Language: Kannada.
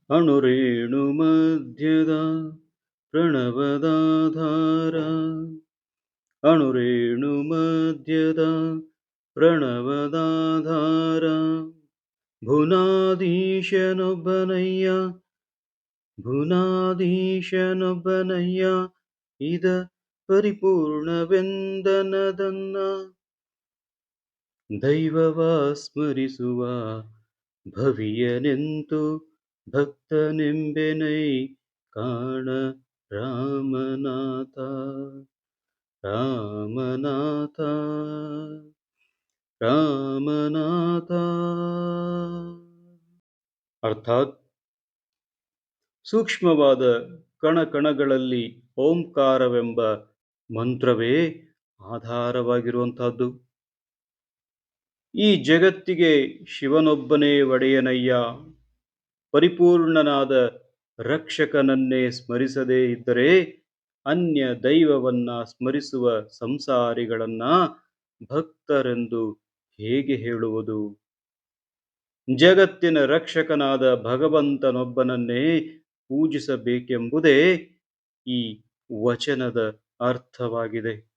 ಅಣುರೇಣು ಮಧ್ಯದ ಪ್ರಣವದಾಧಾರ, ಅಣುರೇಣು ಮಧ್ಯದ ಪ್ರಣವದಾಧಾರ, ಭುನಾದೀಶನೊಬ್ಬನಯ್ಯ ಭುನಾದೀಶನೊಬ್ಬನಯ್ಯ ಇದ ಪರಿಪೂರ್ಣವೆಂದನದನ್ನ. ದೈವವ ಸ್ಮರಿಸುವ ಭವಿಯನೆಂತು ಭಕ್ತನೆಂಬೆನೈ ಕಾಣ ರಾಮನಾಥ, ರಾಮನಾಥ, ರಾಮನಾಥ. ಅರ್ಥಾತ್ ಸೂಕ್ಷ್ಮವಾದ ಕಣಕಣಗಳಲ್ಲಿ ಓಂಕಾರವೆಂಬ ಮಂತ್ರವೇ ಆಧಾರವಾಗಿರುವಂತಹದ್ದು. ಈ ಜಗತ್ತಿಗೆ ಶಿವನೊಬ್ಬನೇ ಒಡೆಯನಯ್ಯ. ಪರಿಪೂರ್ಣನಾದ ರಕ್ಷಕನನ್ನೇ ಸ್ಮರಿಸದೇ ಇದ್ದರೆ ಅನ್ಯ ದೈವವನ್ನ ಸ್ಮರಿಸುವ ಸಂಸಾರಿಗಳನ್ನ ಭಕ್ತರೆಂದು ಹೇಗೆ ಹೇಳುವುದು? ಜಗತ್ತಿನ ರಕ್ಷಕನಾದ ಭಗವಂತನೊಬ್ಬನನ್ನೇ ಪೂಜಿಸಬೇಕೆಂಬುದೇ ಈ ವಚನದ ಅರ್ಥವಾಗಿದೆ.